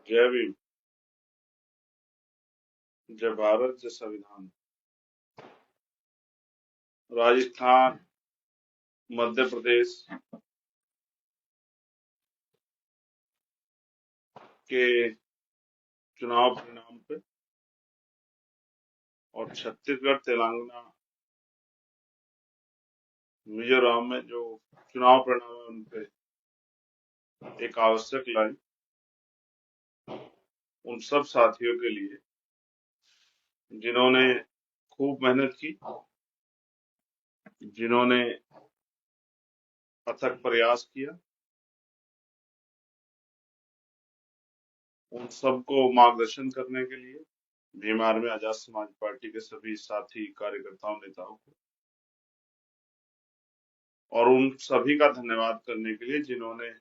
जय भीम। जय भारत, जय संविधान। राजस्थान, मध्य प्रदेश के चुनाव परिणाम पे और छत्तीसगढ़, तेलंगाना, मिजोरम में जो चुनाव परिणाम है उन पे एक आवश्यक लाइन उन सब साथियों के लिए जिन्होंने खूब मेहनत की, जिन्होंने अथक प्रयास किया, उन सबको मार्गदर्शन करने के लिए भीम आर्मी आजाद समाज पार्टी के सभी साथी कार्यकर्ताओं, नेताओं को, और उन सभी का धन्यवाद करने के लिए जिन्होंने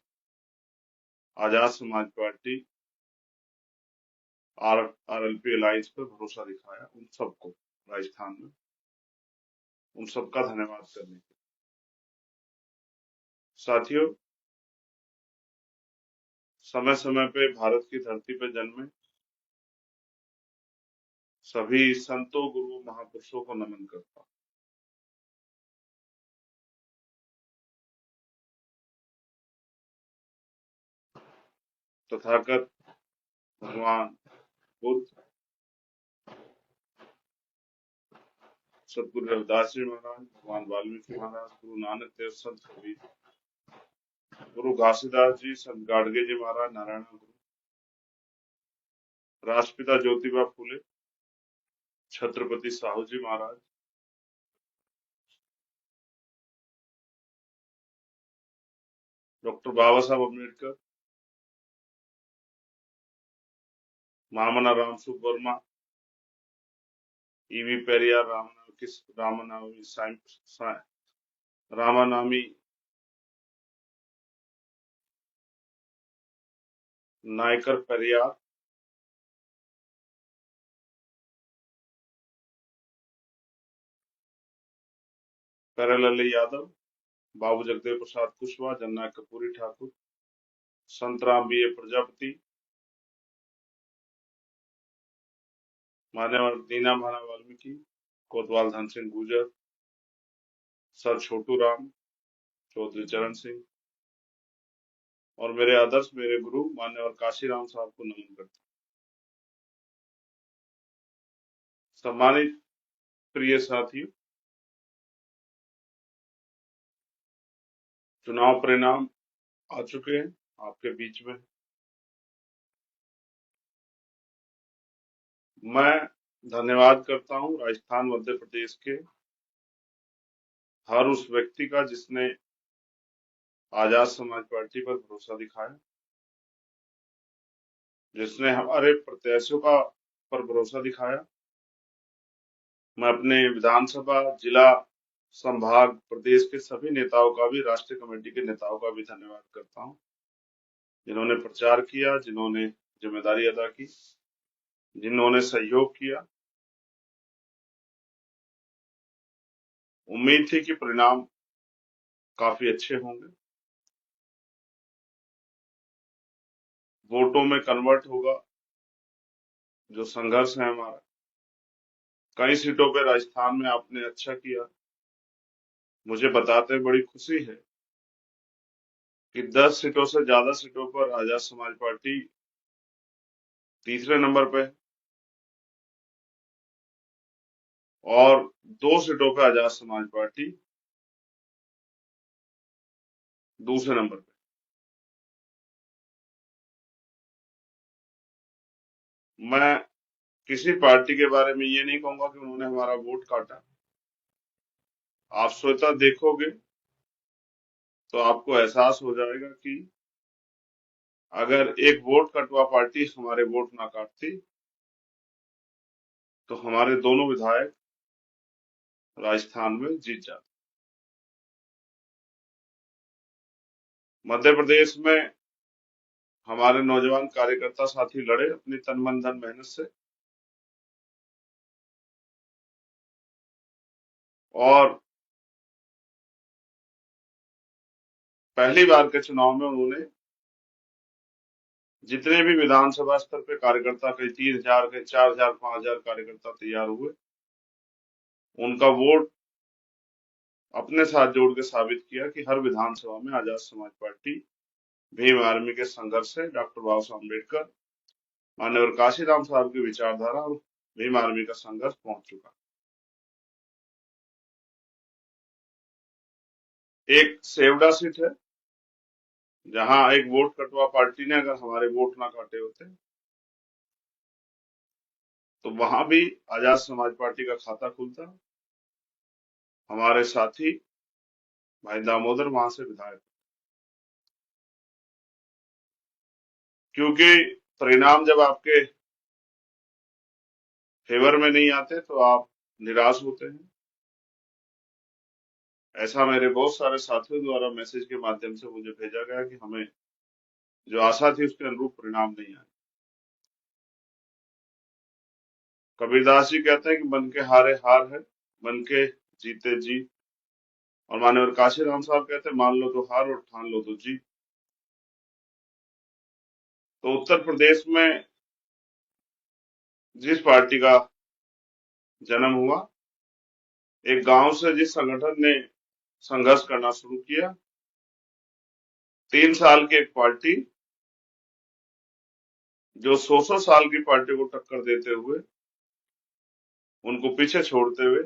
Azad Samaj party RLP alliance पर भरोसा दिखाया, उन सबको राजस्थान में उन सबका धन्यवाद करने के लिए। साथियों, समय समय पे भारत की धरती पे जन्मे सभी संतों, गुरु, महापुरुषों को नमन करता हूं। तथागत भगवान बुद्ध, सतगुरु रविदास जी महाराज, भगवान वाल्मीकि महाराज, गुरु नानक देव, संत कबीर, गुरु घासीदास जी, संत गाडगे जी महाराज, नारायण गुरु, राष्ट्रपिता ज्योतिबा फूले, छत्रपति साहू जी महाराज, डॉक्टर बाबा साहब अम्बेडकर, मामना राम सुब्बर्मा, ईवी पेरियार, रामानामी नायकर पेरियार, प्यारेलाल यादव, बाबू जगदेव प्रसाद कुशवाहा, जननायक कर्पूरी ठाकुर, संतराम बी ए प्रजापति, मान्यवर दीना भाना वाल्मीकि, कोतवाल धन सिंह गुर्जर, सर छोटू राम, चौधरी चरण सिंह, और मेरे आदर्श, मेरे गुरु मान्यवर काशीराम साहब को नमन करता हूं। सम्मानित प्रिय साथियों, चुनाव परिणाम आ चुके हैं आपके बीच में। मैं धन्यवाद करता हूं राजस्थान, मध्य प्रदेश के हर उस व्यक्ति का जिसने आजाद समाज पार्टी पर भरोसा दिखाया, जिसने हमारे प्रत्याशियों का पर भरोसा दिखाया। मैं अपने विधानसभा, जिला, संभाग, प्रदेश के सभी नेताओं का भी, राष्ट्रीय कमेटी के नेताओं का भी धन्यवाद करता हूं, जिन्होंने प्रचार किया, जिन्होंने जिम्मेदारी अदा की, जिन्होंने सहयोग किया। उम्मीद थी कि परिणाम काफी अच्छे होंगे, वोटों में कन्वर्ट होगा जो संघर्ष है हमारा। कई सीटों पे राजस्थान में आपने अच्छा किया, मुझे बताते बड़ी खुशी है कि 10 सीटों से ज्यादा सीटों पर आजाद समाज पार्टी तीसरे नंबर पे और 2 सीटों पे आजाद समाज पार्टी दूसरे नंबर पे। मैं किसी पार्टी के बारे में ये नहीं कहूंगा कि उन्होंने हमारा वोट काटा। आप स्वतः देखोगे तो आपको एहसास हो जाएगा कि अगर एक वोट कटवा पार्टी हमारे वोट ना काटती तो हमारे दोनों विधायक राजस्थान में जीत जाते। मध्य प्रदेश में हमारे नौजवान कार्यकर्ता साथी लड़े अपनी तन मन धन मेहनत से, और पहली बार के चुनाव में उन्होंने जितने भी विधानसभा स्तर पे कार्यकर्ता, कई 3,000 कई 4,000 5,000 कार्यकर्ता तैयार हुए, उनका वोट अपने साथ जोड़ के साबित किया कि हर विधानसभा में आजाद समाज पार्टी, भीम आर्मी के संघर्ष से डॉक्टर बाबा साहब अम्बेडकर, माननीय काशीराम साहब की विचारधारा और भीम आर्मी का संघर्ष पहुंच चुका। एक सेवडा सीट है जहां एक वोट कटवा पार्टी ने अगर हमारे वोट ना काटे होते तो वहां भी आजाद समाज पार्टी का खाता खुलता। हमारे साथी भाई दामोदर वहां से विधायक, क्योंकि परिणाम जब आपके फेवर में नहीं आते तो आप निराश होते हैं। ऐसा मेरे बहुत सारे साथियों द्वारा मैसेज के माध्यम से मुझे भेजा गया कि हमें जो आशा थी उसके अनुरूप परिणाम नहीं आए। कबीरदास जी कहते हैं कि मन के हारे हार है, मन के जीते जीत। और माननीय काशीराम साहब कहते हैं मान लो तो हार और ठान लो तो जीत। तो उत्तर प्रदेश में जिस पार्टी का जन्म हुआ, एक गांव से जिस संगठन ने संघर्ष करना शुरू किया, 3 साल की एक पार्टी जो 100 साल की पार्टी को टक्कर देते हुए, उनको पीछे छोड़ते हुए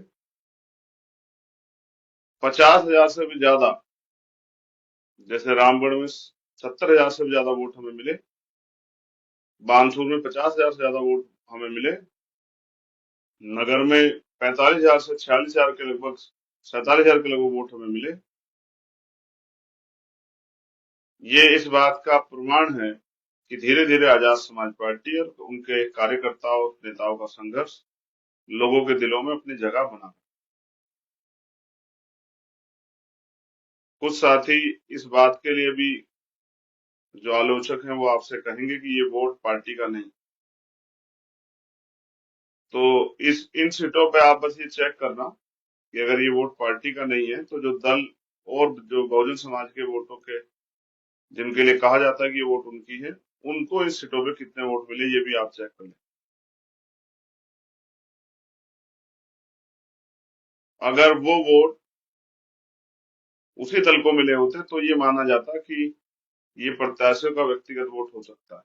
50,000 से भी ज्यादा, जैसे रामगढ़ में 70,000 से भी ज्यादा वोट हमें मिले, बानसूर में 50,000 से ज्यादा वोट हमें मिले, नगर में 45,000 से 46,000 के लगभग 47,000 के लगभग वोट हमें मिले। ये इस बात का प्रमाण है कि धीरे धीरे आजाद समाज पार्टी और उनके कार्यकर्ताओं नेताओं का संघर्ष लोगों के दिलों में अपनी जगह बना। कुछ साथी इस बात के लिए भी जो आलोचक हैं वो आपसे कहेंगे कि ये वोट पार्टी का नहीं। तो इस इन सीटों पे आप बस ये चेक करना कि अगर ये वोट पार्टी का नहीं है तो जो दल और जो बहुजन समाज के वोटों के, जिनके लिए कहा जाता है कि ये वोट उनकी है, उनको इस सीटों पे कितने वोट मिले ये भी आप चेक कर लें। अगर वो वोट उसी दल को मिले होते तो ये माना जाता कि ये प्रत्याशियों का व्यक्तिगत वोट हो सकता है।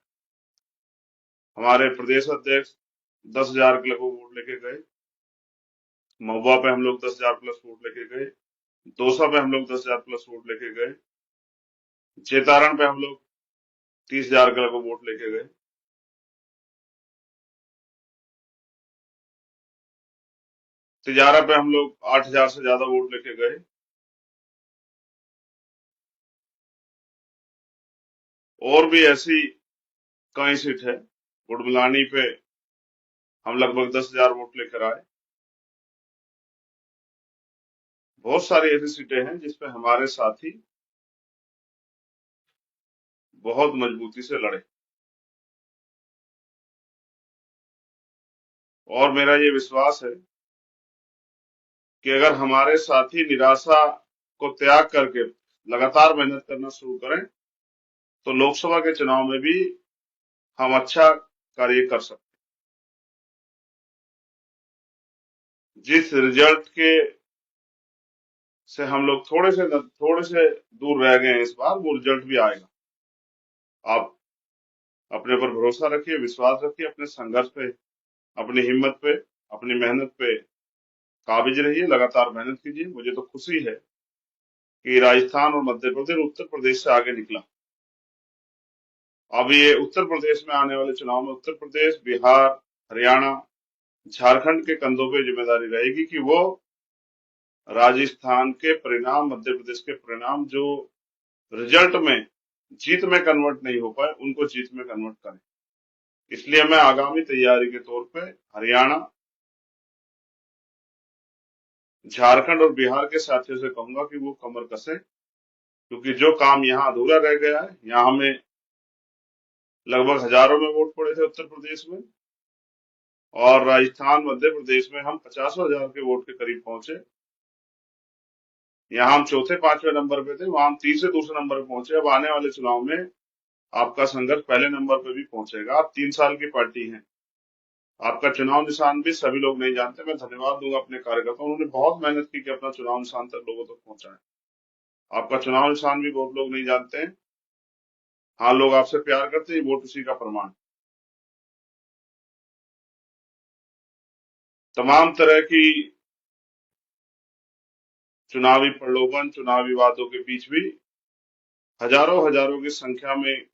हमारे प्रदेश अध्यक्ष 10,000 के लगभग वोट लेके गए, महुआ पे हम लोग 10,000 प्लस वोट लेके गए, दौसा पे हम लोग 10,000 प्लस वोट लेके गए, चेतारण पे हम लोग 30,000 के लगभग वोट लेके गए, तिजारा पे हम लोग 8,000 से ज्यादा वोट लेके गए, और भी ऐसी कई सीट है। गुड़मलानी पे हम लगभग 10,000 वोट लेकर आए। बहुत सारी ऐसी सीटें हैं जिसपे हमारे साथी बहुत मजबूती से लड़े, और मेरा ये विश्वास है कि अगर हमारे साथी निराशा को त्याग करके लगातार मेहनत करना शुरू करें तो लोकसभा के चुनाव में भी हम अच्छा कार्य कर सकते हैं। जिस रिजल्ट के से हम लोग थोड़े से दूर रह गए हैं, इस बार वो रिजल्ट भी आएगा। आप अपने पर भरोसा रखिए, विश्वास रखिए, अपने संघर्ष पे, अपनी हिम्मत पे, अपनी मेहनत पे काबिज रहिए, लगातार मेहनत कीजिए। मुझे तो खुशी है कि राजस्थान और मध्य प्रदेश उत्तर प्रदेश से आगे निकला। अब ये उत्तर प्रदेश में आने वाले चुनाव में उत्तर प्रदेश, बिहार, हरियाणा, झारखंड के कंधों पे जिम्मेदारी रहेगी कि वो राजस्थान के परिणाम, मध्य प्रदेश के परिणाम जो रिजल्ट में जीत में कन्वर्ट नहीं हो पाए, उनको जीत में कन्वर्ट करें। इसलिए मैं आगामी तैयारी के तौर पे हरियाणा, झारखंड और बिहार के साथियों से कहूंगा कि वो कमर कसे, क्योंकि जो काम यहाँ अधूरा रह गया है, यहाँ हमें लगभग हजारों में वोट पड़े थे उत्तर प्रदेश में, और राजस्थान, मध्य प्रदेश में हम 50,000 के वोट के करीब पहुंचे। यहाँ हम चौथे 5वें नंबर पे थे, वहां हम तीसरे दूसरे नंबर पे पहुंचे। अब आने वाले चुनाव में आपका संघर्ष पहले नंबर पे भी पहुंचेगा। आप 3 साल की पार्टी हैं, आपका चुनाव निशान भी सभी लोग नहीं जानते। मैं धन्यवाद दूंगा अपने कार्यकर्ताओं, उन्होंने बहुत मेहनत की कि अपना चुनाव निशान तक लोगों तक पहुंचाए। आपका चुनाव निशान भी बहुत लोग नहीं जानते हैं। हाँ, लोग आपसे प्यार करते हैं, वोट उसी का प्रमाण। तमाम तरह की चुनावी प्रलोभन, चुनावी वादों के बीच भी हजारों हजारों की संख्या में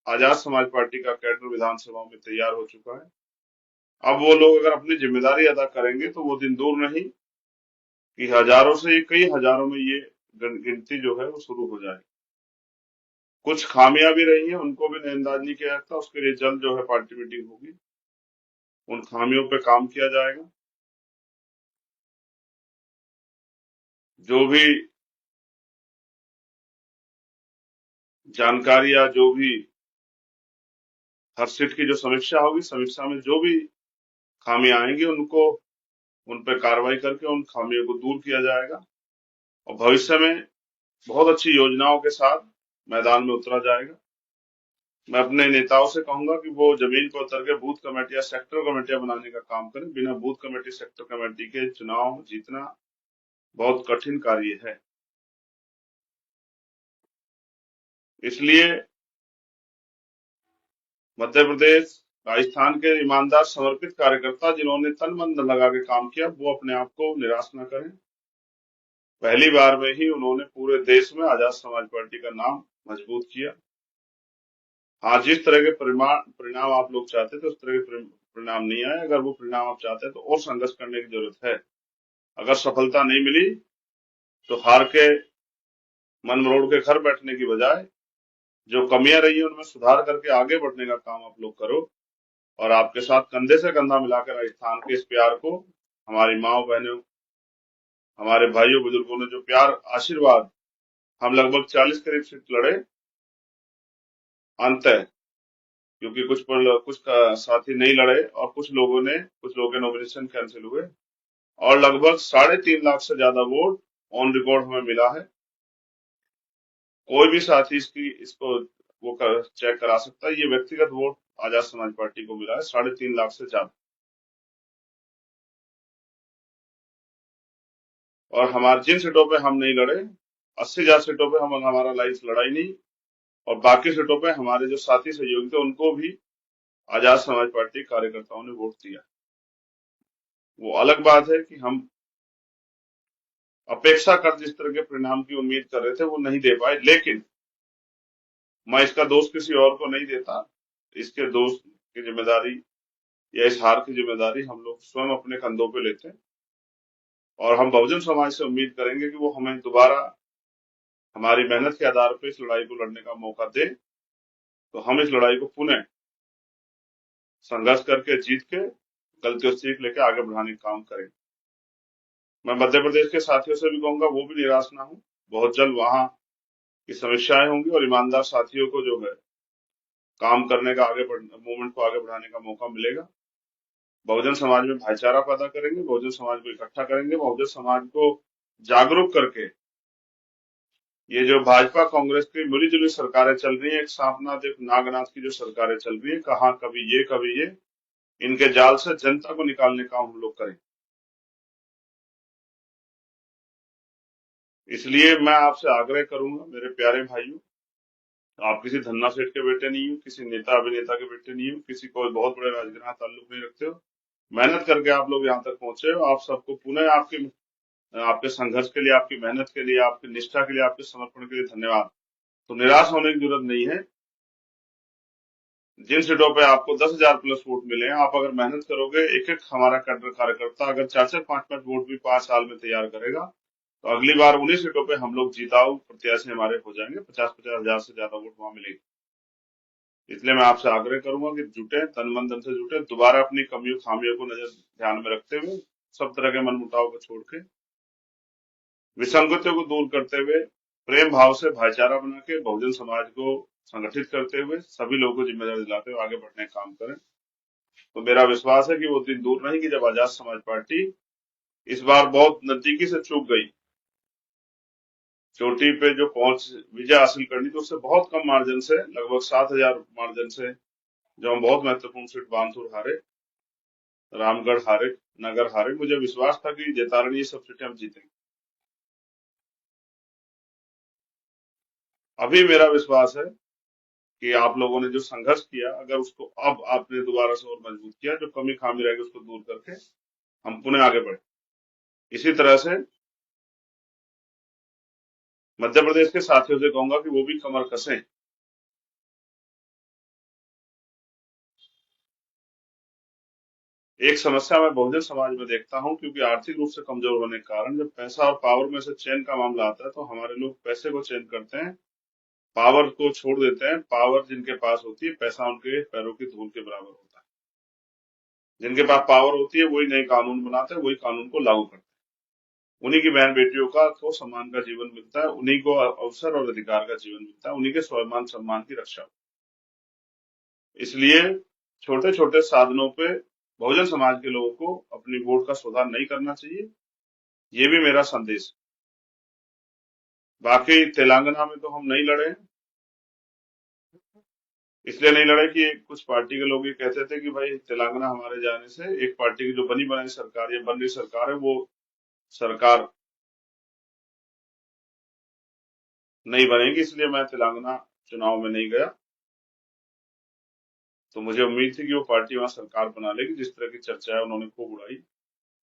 आजाद समाज पार्टी का कैडर विधानसभा में तैयार हो चुका है। अब वो लोग अगर अपनी जिम्मेदारी अदा करेंगे तो वो दिन दूर नहीं कि हजारों से कई हजारों में ये गिनती जो है वो शुरू हो जाए। कुछ खामियां भी रही हैं, उनको भी नजरअंदाज नहीं किया जाता। उसके लिए जल्द जो है पार्टी मीटिंग होगी, उन खामियों पे काम किया जाएगा। जो भी जानकारी या जो भी हर सीट की जो समीक्षा होगी, समीक्षा में जो भी खामियां आएंगी उनको उन पर कार्रवाई करके उन खामियों को दूर किया जाएगा और भविष्य में बहुत अच्छी योजनाओं के साथ मैदान में उतरा जाएगा। मैं अपने नेताओं से कहूंगा कि वो जमीन पर उतर के बूथ कमेटी या सेक्टर कमेटियां बनाने का काम करें। बिना बूथ कमेटी, सेक्टर कमेटी के चुनाव जीतना बहुत कठिन कार्य है। इसलिए मध्य प्रदेश, राजस्थान के ईमानदार समर्पित कार्यकर्ता जिन्होंने तन मन धन लगा के काम किया, वो अपने आप को निराश न करें। पहली बार में ही उन्होंने पूरे देश में आजाद समाज पार्टी का नाम मजबूत किया। हाँ, जिस तरह के परिणाम आप लोग चाहते थे उस तरह के परिणाम नहीं आए। अगर वो परिणाम आप चाहते हैं तो और संघर्ष करने की जरूरत है। अगर सफलता नहीं मिली तो हार के मन मरोड़ के घर बैठने की बजाय जो कमियां रही है उनमें सुधार करके आगे बढ़ने का काम आप लोग करो। और आपके साथ कंधे से कंधा मिलाकर राजस्थान के इस प्यार को, हमारी माओ बहनों, हमारे भाइयों बुजुर्गों ने जो प्यार, आशीर्वाद, हम लगभग 40 करीब सीट लड़े अंत है, क्योंकि कुछ साथी नहीं लड़े और कुछ लोगों के नॉमिनेशन कैंसिल हुए और लगभग 3.5 लाख से ज्यादा वोट ऑन रिकॉर्ड हमें मिला है। कोई भी साथी इसको वो चेक करा सकता है। ये व्यक्तिगत वोट आजाद समाज पार्टी को मिला है 3.5 लाख से ज्यादा। और हमारे जिन सीटों पे हम नहीं लड़े, 80,000 सीटों पे हम हमारा लाइफ लड़ाई नहीं, और बाकी सीटों पे हमारे जो साथी सहयोगी थे उनको भी आजाद समाज पार्टी कार्यकर्ताओं ने वोट दिया। वो अलग बात है कि हम अपेक्षा कर जिस तरह के परिणाम की उम्मीद कर रहे थे वो नहीं दे पाए, लेकिन मैं इसका दोष किसी और को नहीं देता। इसके दोष की जिम्मेदारी या इस हार की जिम्मेदारी हम लोग स्वयं अपने कंधों पे लेते हैं और हम बहुजन समाज से उम्मीद करेंगे कि वो हमें दोबारा हमारी मेहनत के आधार पर इस लड़ाई को लड़ने का मौका दे, तो हम इस लड़ाई को पुनः संघर्ष करके जीत के गलतियों से सीख लेके आगे बढ़ाने का काम करें। मैं मध्य प्रदेश के साथियों से भी कहूंगा वो भी निराश ना हो। बहुत जल्द वहां की समस्याएं होंगी और ईमानदार साथियों को जो है काम करने का, मूवमेंट को आगे बढ़ाने का मौका मिलेगा। बहुजन समाज में भाईचारा पैदा करेंगे, बहुजन समाज को इकट्ठा करेंगे, बहुजन समाज को जागरूक करके ये जो भाजपा कांग्रेस की मिलीजुली सरकारें चल रही है, एक सांपनाथ एक नागनाथ की जो सरकारें चल रही है, कहा कभी ये, इनके जाल से जनता को निकालने का हम लोग करें। इसलिए मैं आपसे आग्रह करूंगा मेरे प्यारे भाइयों, आप किसी धन्ना सेठ के बेटे नहीं हो, किसी नेता अभिनेता के बेटे नहीं हो, किसी कोई बहुत बड़े राजनीतिक ताल्लुक नहीं रखते हो। मेहनत करके आप लोग यहाँ तक पहुंचे हो। आप सबको पुनः आपके संघर्ष के लिए, आपकी मेहनत के लिए, आपकी निष्ठा के लिए, आपके समर्पण के लिए धन्यवाद। तो निराश होने की जरूरत नहीं है। जिन सीटों पे आपको 10,000 प्लस वोट मिले हैं, आप अगर मेहनत करोगे, एक एक हमारा कार्यकर्ता अगर 4-4, 5-5 वोट भी 5 साल में तैयार करेगा, तो अगली बार उन्हीं सीटों पे हम लोग जीताऊ प्रत्याशी हमारे हो जाएंगे। 50-50 हजार से ज्यादा वोट वहां मिलेगी। इसलिए मैं आपसे आग्रह करूंगा कि जुटे, तन मन धन से जुटे, दोबारा अपनी कमियों खामियों को ध्यान में रखते हुए, सब तरह के मनमुटाव को छोड़ के, विसंगतियों को दूर करते हुए, प्रेम भाव से भाईचारा बना के बहुजन समाज को संगठित करते हुए, सभी लोगों को जिम्मेदारी दिलाते हुए आगे बढ़ने का काम करें। तो मेरा विश्वास है कि वो दिन दूर नहीं कि जब आजाद समाज पार्टी इस बार बहुत नजदीकी से चूक गई चोटी पे जो पहुंच विजय हासिल करनी थी उससे बहुत कम मार्जिन से, लगभग 7,000 मार्जिन से, जो हम बहुत महत्वपूर्ण सीट बानसूर हारे, रामगढ़ हारे, नगर हारे, मुझे विश्वास था कि जैतारणी ये सब सीटें हम जीतेंगे। अभी मेरा विश्वास है कि आप लोगों ने जो संघर्ष किया, अगर उसको अब आपने दोबारा से और मजबूत किया, जो कमी खामी रहेगी उसको दूर करके हम पुनः आगे बढ़े। इसी तरह से मध्य प्रदेश के साथियों से कहूंगा कि वो भी कमर कसें। एक समस्या मैं बहुजन समाज में देखता हूं, क्योंकि आर्थिक रूप से कमजोर होने के कारण जब पैसा और पावर में से चयन का मामला आता है तो हमारे लोग पैसे को चयन करते हैं, पावर को छोड़ देते हैं। पावर जिनके पास होती है, पैसा उनके पैरों की धूल के बराबर होता है। जिनके पास पावर होती है वही नए कानून बनाते हैं, वही कानून को लागू करते हैं। उन्हीं की बहन बेटियों को सम्मान का जीवन मिलता है, उन्हीं को अवसर और अधिकार का जीवन मिलता है, उन्हीं के स्वाभिमान सम्मान की रक्षा होती है। इसलिए छोटे छोटे साधनों पे बहुजन समाज के लोगों को अपनी वोट का सुधार नहीं करना चाहिए, ये भी मेरा संदेश है। बाकी तेलंगाना में तो हम नहीं लड़े, इसलिए नहीं लड़े कि कुछ पार्टी के लोग ये कहते थे कि भाई तेलंगाना हमारे जाने से एक पार्टी की जो बनी बनाई सरकार या बन रही सरकार है वो सरकार नहीं बनेगी, इसलिए मैं तेलंगाना चुनाव में नहीं गया। तो मुझे उम्मीद थी कि वो पार्टी वहां सरकार बना लेगी, जिस तरह की चर्चा है उन्होंने खूब उड़ाई।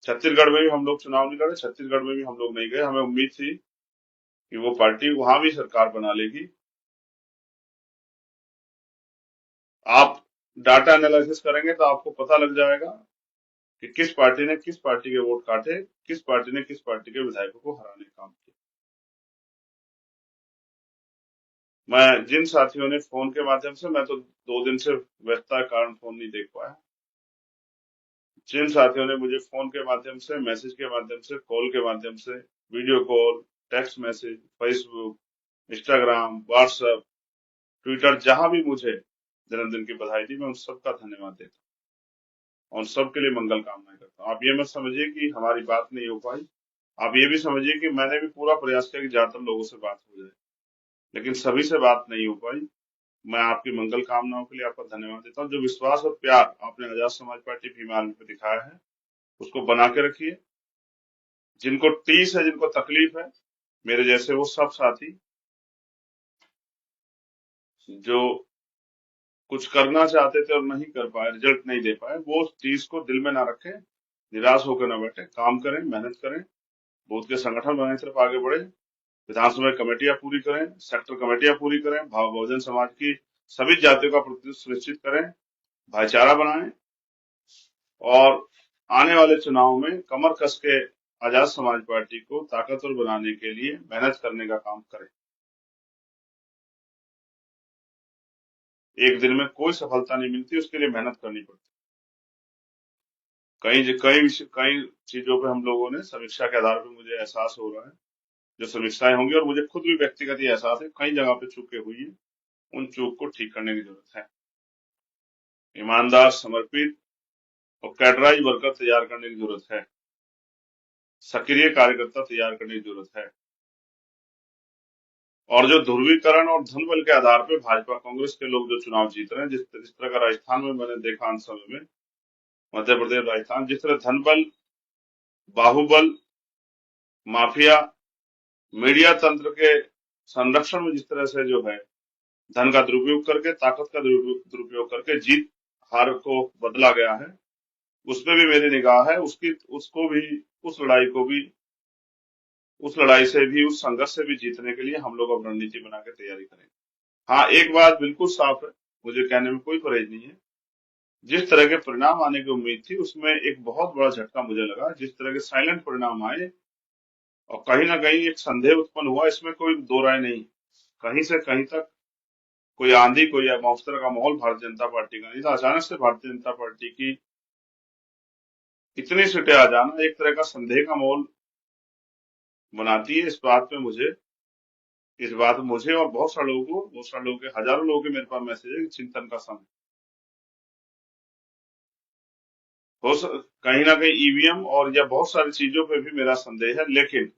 छत्तीसगढ़ में भी हम लोग चुनाव नहीं लड़े, छत्तीसगढ़ में भी हम लोग नहीं गए, हमें उम्मीद थी कि वो पार्टी वहां भी सरकार बना लेगी। आप डाटा एनालिसिस करेंगे तो आपको पता लग जाएगा कि किस पार्टी ने किस पार्टी के वोट काटे, किस पार्टी ने किस पार्टी के विधायकों को हराने का काम किया। मैं जिन साथियों ने फोन के माध्यम से, मैं तो 2 दिन से व्यस्तता के कारण फोन नहीं देख पाया, जिन साथियों ने मुझे फोन के माध्यम से, मैसेज के माध्यम से, कॉल के माध्यम से, video call, text message, Facebook, Instagram, WhatsApp, Twitter, जहां भी मुझे जन्मदिन की बधाई दी, मैं उन सबका धन्यवाद देता हूँ और सबके लिए मंगल कामनाएं करता हूँ। आप ये मत समझिए कि हमारी बात नहीं हो पाई, आप ये भी समझिए कि मैंने भी पूरा प्रयास किया कि ज्यादातर लोगों से बात हो जाए, लेकिन सभी से बात नहीं हो पाई। मैं आपकी मंगल कामनाओं के लिए आपका धन्यवाद देता हूँ। जो विश्वास और प्यार आपने आजाद समाज पार्टी भीम आर्मी पे दिखाया है, उसको बना के रखिए। जिनको टीस है, जिनको तकलीफ है, मेरे जैसे वो सब साथी जो कुछ करना चाहते थे और नहीं कर पाए, रिजल्ट नहीं दे पाए, वो उस चीज को दिल में ना रखें, निराश होकर ना बैठे, काम करें, मेहनत करें, बूथ के संगठन बनाने की तरफ आगे बढ़े, विधानसभा कमेटियां पूरी करें, सेक्टर कमेटियां पूरी करें, बहुजन समाज की सभी जातियों का प्रतिनिधित्व सुनिश्चित करें, भाईचारा बनाएं और आने वाले चुनाव में कमर कस के आजाद समाज पार्टी को ताकतवर बनाने के लिए मेहनत करने का काम करें। एक दिन में कोई सफलता नहीं मिलती, उसके लिए मेहनत करनी पड़ती। कई चीजों पे हम लोगों ने समीक्षा के आधार पर, मुझे एहसास हो रहा है जो समीक्षाएं होंगी, और मुझे खुद भी व्यक्तिगत ये एहसास है कई जगह पे चूकें हुई है, उन चूक को ठीक करने की जरूरत है। ईमानदार, समर्पित और कैडराइज वर्कर तैयार करने की जरूरत है, सक्रिय कार्यकर्ता तैयार करने की जरूरत है। और जो ध्रुवीकरण और धन बल के आधार पर भाजपा कांग्रेस के लोग जो चुनाव जीत रहे हैं, जिस तरह का राजस्थान में मैंने देखा अंत समय में, मध्य प्रदेश, राजस्थान, जिस तरह धन बल, बाहुबल, माफिया, मीडिया तंत्र के संरक्षण में जिस तरह से जो है धन का दुरुपयोग करके, ताकत का दुरुपयोग करके जीत हार को बदला गया है, उसमें भी मेरी निगाह है। उसको भी, उस लड़ाई को भी, उस लड़ाई से भी, उस संघर्ष से भी जीतने के लिए हम लोग अब रणनीति बना के तैयारी करेंगे। हाँ, एक बात बिल्कुल साफ है, मुझे कहने में कोई परहेज नहीं है, जिस तरह के परिणाम आने की उम्मीद थी उसमें एक बहुत बड़ा झटका मुझे लगा। जिस तरह के साइलेंट परिणाम आए और कहीं ना कहीं एक संदेह उत्पन्न हुआ, इसमें कोई दो राय नहीं। कहीं से कहीं तक कोई आंधी, कोई मौसम का माहौल भारतीय जनता पार्टी का नहीं था। अचानक से भारतीय जनता पार्टी की इतनी सीटें आ जाना एक तरह का संदेह का माहौल बनाती है। इस बात में मुझे और बहुत सारे लोगों के, हजारों लोगों के मेरे पास मैसेज है कि चिंतन का समय कहीं ना कहीं ईवीएम और या बहुत सारी चीजों पे भी मेरा संदेह है। लेकिन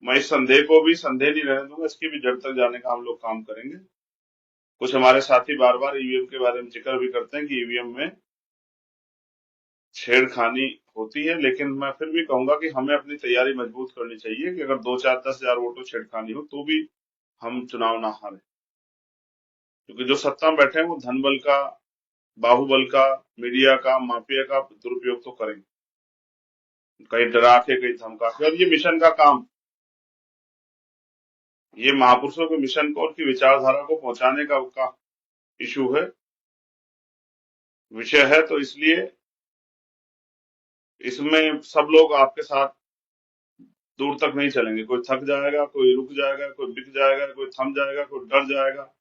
मैं इस संदेह को भी संदेह नहीं रहने दूंगा, इसकी भी जड़ तक जाने का हम लोग काम करेंगे। कुछ हमारे साथी बार बार ईवीएम के बारे में जिक्र भी करते हैं कि ईवीएम में छेड़खानी होती है, लेकिन मैं फिर भी कहूंगा कि हमें अपनी तैयारी मजबूत करनी चाहिए कि अगर 2, 4, 10 हजार वोटों छेड़खानी हो तो भी हम चुनाव ना हारें, क्योंकि जो सत्ता में बैठे हैं वो धन बल का, बाहुबल का, मीडिया का, माफिया का दुरुपयोग तो करेंगे, कहीं डरा के, कहीं धमका के। और ये मिशन का काम, ये महापुरुषों के मिशन को, उनकी विचारधारा को पहुंचाने का इशू है, विषय है। तो इसलिए इसमें सब लोग आपके साथ दूर तक नहीं चलेंगे। कोई थक जाएगा, कोई रुक जाएगा, कोई बिक जाएगा, कोई थम जाएगा, कोई डर जाएगा,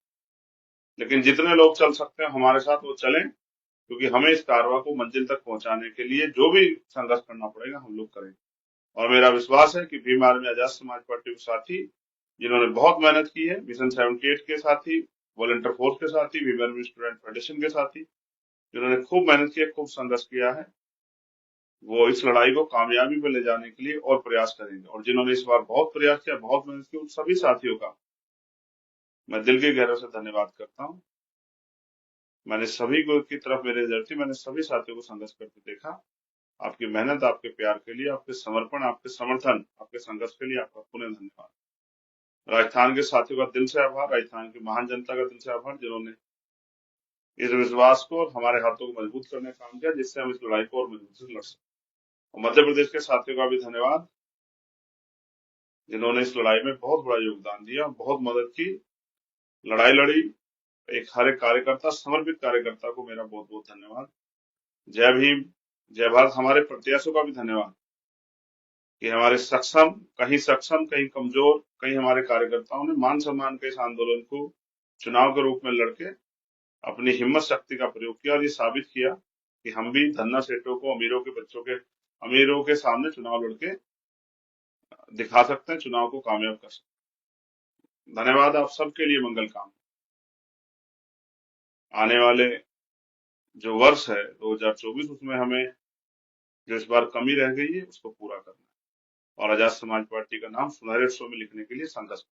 लेकिन जितने लोग चल सकते हैं हमारे साथ वो चलें, क्योंकि हमें इस कारवा को मंजिल तक पहुंचाने के लिए जो भी संघर्ष करना पड़ेगा हम लोग करेंगे। और मेरा विश्वास है कि भीम आर्मी आजाद समाज पार्टी के साथी जिन्होंने बहुत मेहनत की है, मिशन 78 के साथी, वॉलंटियर फोर्स के साथी, भीम आर्मी स्टूडेंट फेडरेशन के साथी, जिन्होंने खूब मेहनत की है, खूब संघर्ष किया है, वो इस लड़ाई को कामयाबी पे ले जाने के लिए और प्रयास करेंगे। और जिन्होंने इस बार बहुत प्रयास किया, बहुत मेहनत की, उन सभी साथियों का मैं दिल के गहरे से धन्यवाद करता हूँ। मैंने सभी को की तरफ मेरी नजर थी, मैंने सभी साथियों को संघर्ष करते देखा। आपकी मेहनत, आपके प्यार के लिए, आपके समर्पण, आपके समर्थन, आपके संघर्ष के लिए आपका पुनः धन्यवाद। राजस्थान के साथियों का दिल से आभार, राजस्थान की महान जनता का दिल से आभार, जिन्होंने इस विश्वास को और हमारे हाथों को मजबूत करने का काम किया, जिससे हम इस लड़ाई को और मजबूती से लड़ सकें। और मध्य प्रदेश के साथियों का भी धन्यवाद, जिन्होंने इस लड़ाई में बहुत बड़ा योगदान दिया, बहुत मदद की, लड़ाई लड़ी। हर एक कार्यकर्ता, समर्पित कार्यकर्ता को मेरा बहुत बहुत धन्यवाद। जय भीम, जय भारत। हमारे प्रत्याशियों का भी धन्यवाद कि हमारे सक्षम, कहीं कमजोर, कहीं हमारे कार्यकर्ताओं ने मान सम्मान के इस आंदोलन को चुनाव के रूप में लड़के अपनी हिम्मत शक्ति का प्रयोग किया और ये साबित किया कि हम भी धन्ना सेठों को, अमीरों के सामने चुनाव लड़के दिखा सकते हैं, चुनाव को कामयाब कर सकते हैं। धन्यवाद आप सबके लिए, मंगल काम। आने वाले जो वर्ष है 2024, उसमें हमें जो इस बार कमी रह गई है उसको पूरा करना है और आजाद समाज पार्टी का नाम सुनहरे अक्षरों में लिखने के लिए संघर्ष